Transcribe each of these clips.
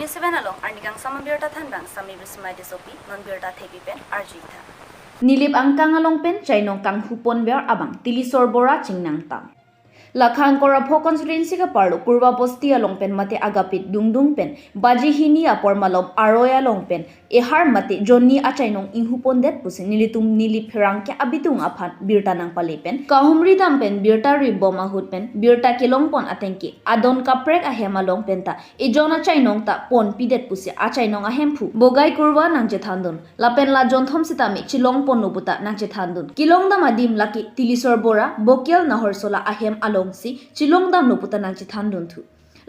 27 along arnikang samabirta thanbang sami bismai disopi non birta thepipen arjitha Nilip ang kangalong pen chainong kang hupon ber abang tilisor bora chingnang tang. Lakhang korapho constituency ka parlo purba posti along pen mate agapit dungdung pen baji hini apor malom aroya long pen ehar mate jonni achainong inhupon det pusi nilitum nilip herang ke abitung aphan birta nang palipen kahumri dam pen birta ri boma hut pen birta kilong pon atengki adon kaprek ahema long pen ta ejona chainong ta pon pidet pusi achainong ahempu bogai kurwa nang je thandun lapen la jon thom sitami chilong pon nubuta nang je thandun kilong dam adim laki tilisor bora bokial nahor sola ahem along si chilong dam nubuta nang je thandun thu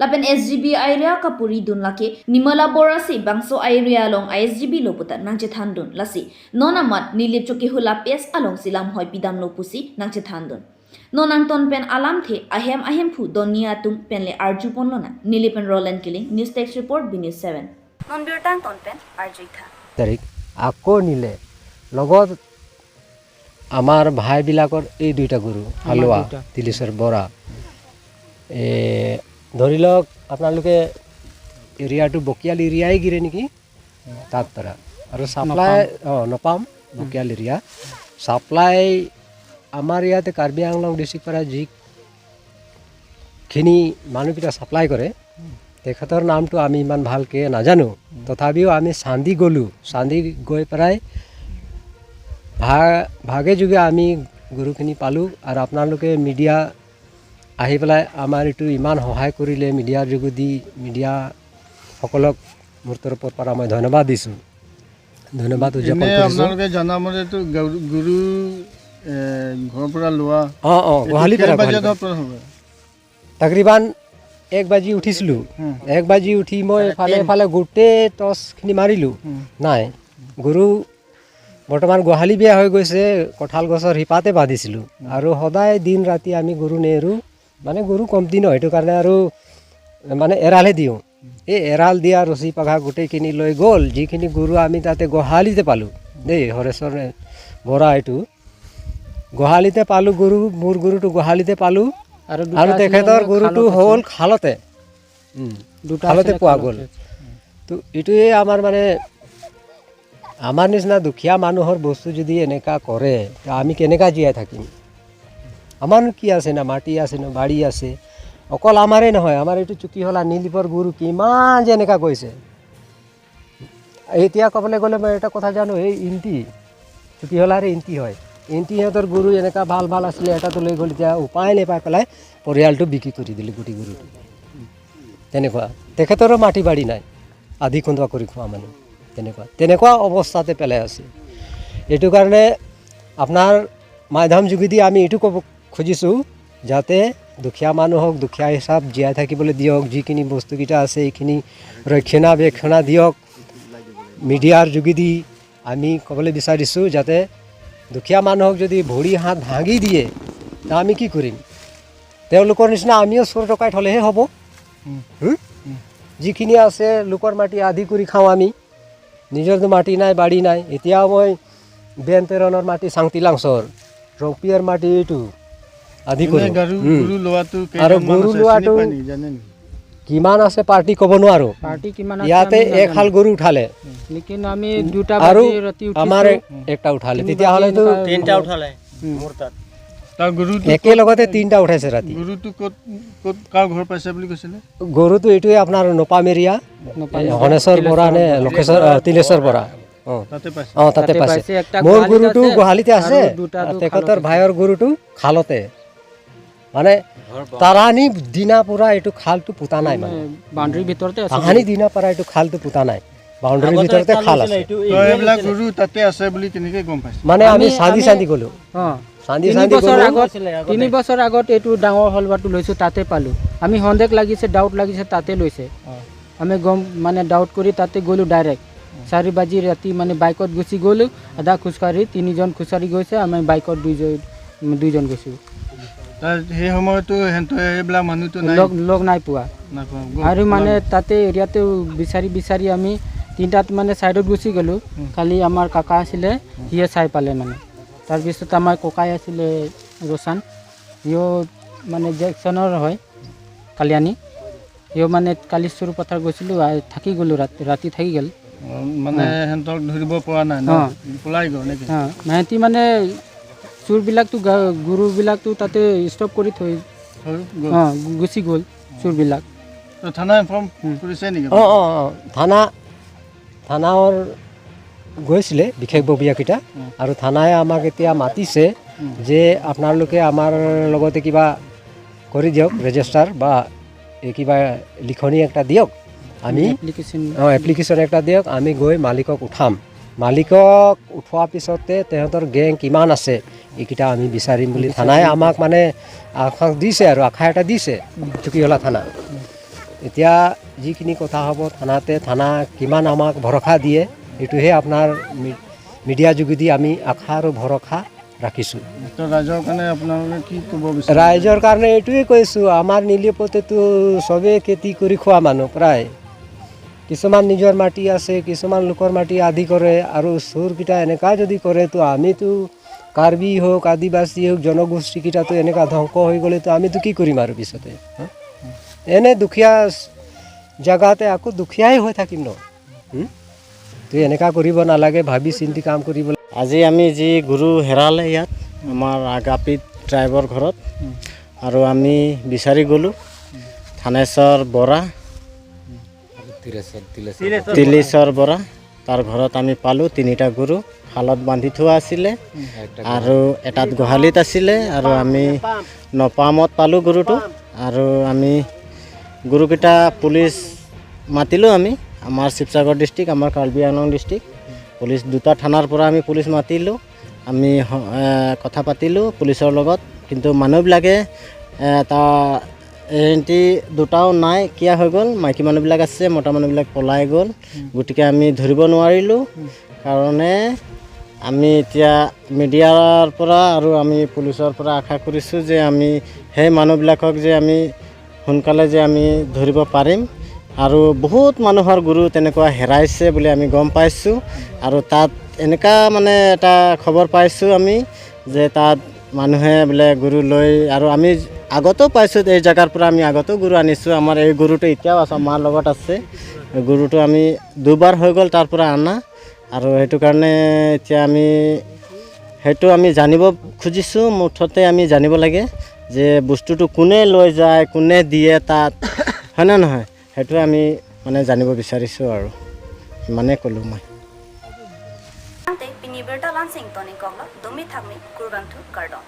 lapen SGB area kapuri dun laki nimala bora si bangso area long ISGB loputa nang che thandun lasi nonamat nilip choki hula pes along silam hoi pidam lopusi nang che thandun nonang ton pen alam the ahem phu donia tum pen le arju pon lona nilipen roland killing news text report BNews 7 non birtang ton pen arjitha তাৰিখ আকৌ নিলে লগত আমাৰ ভাই বিলাকৰ এই দুইটা গুৰু হালোৱা তিলেশ্বৰ বৰা ধৰি লওক আপোনালোকে এৰিয়াটো বকিয়াল এৰিয়াই গিৰে নেকি তাত পৰা আৰু সাপ্লাই নপাম বকিয়াল এৰিয়া সাপ্লাই আমাৰ ইয়াতে কাৰ্বি আংলং ডিষ্ট্ৰিক্ট পৰা যিখিনি মানুহকেইটা ছাপ্লাই কৰে তেখেতৰ নামটো আমি ইমান ভালকৈ নাজানো তথাপিও আমি চান্দি গ'লোঁ চান্দি গৈ পেলাই ভাগে যোগে আমি গুৰুখিনি পালোঁ আৰু আপোনালোকে মিডিয়া আহি পেলাই আমাৰ এইটো ইমান সহায় কৰিলে মিডিয়াৰ যোগেদি মিডিয়াসকলক মোৰ তৰফৰ পৰা মই ধন্যবাদ দিছোঁ ধন্যবাদ উদযাপন কৰিছোঁ আপোনালোকে জনামতেতো গুৰু ঘৰৰ পৰা লোৱা গোহালিৰ পৰা তাকৰিবান 1 বাজি উঠিছিলোঁ 1 বাজি উঠি মই এফালে গোটেই টৰ্চখিনি মাৰিলোঁ নাই গৰু বৰ্তমান গোহালি বেয়া হৈ গৈছে কঁঠাল গছৰ শিপাতে বান্ধিছিলোঁ আৰু সদায় দিন ৰাতি আমি গৰু নেৰোঁ মানে গৰু কমতি নহয় সেইটো কাৰণে আৰু মানে এৰালহে দিওঁ এই এৰাল দিয়া ৰছী পাঘা গোটেইখিনি লৈ গ'ল যিখিনি গৰু আমি তাতে গোহালিতে পালোঁ দেই হৰেশ্বৰ বৰা এইটো গোহালিতে পালোঁ গৰু মোৰ গৰুটো গোহালিতে পালোঁ আৰু তেখেতৰ গৰুটো হ'ল খালতে পোৱা গ'ল তো এইটোৱে আমাৰ মানে আমাৰ নিচিনা দুখীয়া মানুহৰ বস্তু যদি এনেকুৱা কৰে আমি কেনেকুৱা জীয়াই থাকিম আমাৰনো কি আছে না মাটি আছে না বাৰী আছে অকল আমাৰেই নহয় আমাৰ এইটো চুকিহলা নীলিপৰ গুৰু কিমান যে এনেকুৱা কৈছে এতিয়া ক'বলৈ গ'লে মই এটা কথা জানো এই ইণ্টি চুকিহলাৰে ইণ্টি হয় ইণ্টি সিহঁতৰ গৰু এনেকুৱা ভাল আছিলে এটাটো লৈ গ'ল এতিয়া উপায় নাপাই পেলাই পৰিয়ালটো বিক্ৰী কৰি দিলে গোটেই গৰুটো তেনেকুৱা তেখেতৰো মাটি বাৰী নাই আধি খুন্দুৱা কৰি খোৱা মানুহ তেনেকুৱা অৱস্থাতে পেলাই আছে এইটো কাৰণে আপোনাৰ মাধ্যম যোগেদি আমি এইটো ক'ব খুজিছোঁ যাতে দুখীয়া মানুহক দুখীয়া হিচাপ জীয়াই থাকিবলৈ দিয়ক যিখিনি বস্তুকেইটা আছে এইখিনি ৰক্ষণাবেক্ষণা দিয়ক মিডিয়াৰ যোগেদি আমি ক'বলৈ বিচাৰিছোঁ যাতে দুখীয়া মানুহক যদি ভৰি হাত ভাঙি দিয়ে তা আমি কি কৰিম তেওঁলোকৰ নিচিনা আমিও চোৰ ডকাইত হ'লেহে হ'ব যিখিনি আছে লোকৰ মাটি আধি কৰি খাওঁ আমি নিজৰতো মাটি নাই বাৰী নাই এতিয়া মই বেনপেৰণৰ মাটি চাংটিলাংচৰ ৰংপিয়াৰ মাটি এইটো আধি কৰি আৰু গৰু লোৱাটো কিমান আছে পাৰ্টি ক'ব নোৱাৰোঁ ইয়াতে এখাল গৰু উঠালে আৰু আমাৰ একটা উঠালে তেতিয়াহ'লেতো একেলগতে 3টা উঠাইছে ৰাতি গৰুটো এইটোৱে আপোনাৰ নপাম এৰিয়া হনেশ্বৰ বৰা নে তিলেশ্বৰ বৰা তাতে পাইছে মোৰ গৰুটো গোহালিতে আছে তেখেতৰ ভাইৰ গৰুটো খালতে মানে তাৰানি দিনা পৰা এইটো খালটো পুতা নাই মানে বাউণ্ডাৰীৰ ভিতৰতে আছে তাহানি দিনা পৰা এইটো খালটো পুতা নাই বাউণ্ডাৰীৰ ভিতৰতে খাল আছে এইবিলাক গৰু তাতে আছে বুলি কেনেকৈ গম পাইছে মানে আমি চান্দি গ'লোঁ 3 বছৰ আগত এইটো ডাঙৰ হলবাটো লৈছোঁ তাতে পালোঁ আমি সন্দেহ লাগিছে ডাউট লাগিছে তাতে লৈছে আমি গম মানে ডাউট কৰি তাতে গ'লোঁ ডাইৰেক্ট 4 বাজি ৰাতি মানে বাইকত গুচি গ'লোঁ আধা খোজকাঢ়ি 3জন খোজকাঢ়ি গৈছে আমি বাইকত দুইজন গৈছোঁ সেই সময়তো এইবিলাক মানুহটো লগ নাই পোৱা আৰু মানে তাতে এৰিয়াতে বিচাৰি আমি 3টাত মানে ছাইডত গুচি গ'লোঁ কালি আমাৰ কাকা আছিলে সিয়ে চাই পালে মানে তাৰপিছত আমাৰ ককাই আছিলে ৰোচান সিও মানে জেকশ্যনৰ হয় কালিয়ানী সিও মানে কালি চৰু পথাৰ গৈছিলোঁ থাকি গ'লোঁ ৰাতি থাকি গ'ল মানে সিহঁতক ধৰিব পৰা নাই ন পলাই গ'ল নেকি সিহঁতি মানে চোৰবিলাকতো গৰুবিলাকতো তাতে ষ্টপ কৰি থৈ গুচি গ'ল চোৰবিলাক থানা ইনফৰ্ম কৰিছে নেকি থানাৰ গৈছিলে বিশেষজ্ঞকেইটা আৰু থানাই আমাক এতিয়া মাতিছে যে আপোনালোকে আমাৰ লগতে কিবা কৰি দিয়ক ৰেজিষ্টাৰ বা কিবা লিখনি একটা দিয়ক আমি এপ্লিকেশ্যন একটা দিয়ক আমি গৈ মালিকক উঠাম মালিকক উঠোৱাৰ পিছতে তেহেঁতৰ গেং কিমান আছে এইকেইটা আমি বিচাৰিম বুলি থানাই আমাক মানে আশ্বাস দিছে আৰু আশা এটা দিছে চুকিহলা থানা এতিয়া যিখিনি কথা হ'ব থানা কিমান আমাক ভৰসা দিয়ে এইটোহে আপোনাৰ মিডিয়া যোগেদি আমি আশা আৰু ভৰসা ৰাখিছোঁ ৰাইজৰ কাৰণে আপোনালোকে কি ক'ব বিচাৰে ৰাইজৰ কাৰণে এইটোৱে কৈছোঁ আমাৰ নীলিপতেতো চবেই খেতি কৰি খোৱা মানুহ প্ৰায় কিছুমান নিজৰ মাটি আছে কিছুমান লোকৰ মাটি আদি কৰে আৰু চোৰকেইটা এনেকুৱা যদি কৰেতো আমিতো কাৰ্বি হওক আদিবাসী হওক জনগোষ্ঠীকেইটাতো এনেকুৱা ধ্বংস হৈ গ'লেতো আমিতো কি কৰিম আৰু পিছতে এনে দুখীয়া জেগাতে আকৌ দুখীয়াই হৈ থাকিম ন তো এনেকুৱা কৰিব নালাগে ভাবি চিন্তি কাম কৰিব আজি আমি যি গৰু হেৰালে ইয়াত আমাৰ আগাপিত ট্ৰাইবৰ ঘৰত আৰু আমি বিচাৰি গ'লোঁ থানেশ্বৰ বৰা তিলেশ্বৰ বৰা তাৰ ঘৰত আমি পালোঁ 3টা গৰু শালত বান্ধি থোৱা আছিলে আৰু এটাত গোহালিত আছিলে আৰু আমি নপামত পালোঁ গৰুটো আৰু আমি গৰুকেইটা পুলিচ মাতিলোঁ আমি আমাৰ শিৱসাগৰ ডিষ্ট্ৰিক্ট আমাৰ কাৰ্বি আংলং ডিষ্ট্ৰিক্ট পুলিচ 2টা থানাৰ পৰা আমি পুলিচ মাতিলোঁ আমি কথা পাতিলোঁ পুলিচৰ লগত কিন্তু মানুহবিলাকে এহেঁতি 2টাও নাই কিয় হৈ গ'ল মাইকী মানুহবিলাক আছে মতা মানুহবিলাক পলাই গ'ল গতিকে আমি ধৰিব নোৱাৰিলোঁ কাৰণে আমি এতিয়া মিডিয়াৰ পৰা আৰু আমি পুলিচৰ পৰা আশা কৰিছোঁ যে আমি সেই মানুহবিলাকক যে আমি সোনকালে যে আমি ধৰিব পাৰিম আৰু বহুত মানুহৰ গৰু তেনেকুৱা হেৰাইছে বুলি আমি গম পাইছোঁ আৰু তাত এনেকুৱা মানে এটা খবৰ পাইছোঁ আমি যে তাত মানুহে বোলে গৰু লৈ আৰু আমি আগতেও পাইছোঁ এই জেগাৰ পৰা আমি আগতেও গৰু আনিছোঁ আমাৰ এই গৰুটো এতিয়াও আছে মাৰ লগত আছে গৰুটো আমি 2বাৰ হৈ গ'ল তাৰ পৰা আনা আৰু সেইটো কাৰণে এতিয়া আমি সেইটো আমি জানিব খুজিছোঁ মুঠতে আমি জানিব লাগে যে বস্তুটো কোনে লৈ যায় কোনে দিয়ে তাত হয়নে নহয় সেইটো আমি মানে জানিব বিচাৰিছোঁ আৰু ইমানে ক'লোঁ মই Ante piniberta lansing toni kogla domi thakmi kurbantu kardon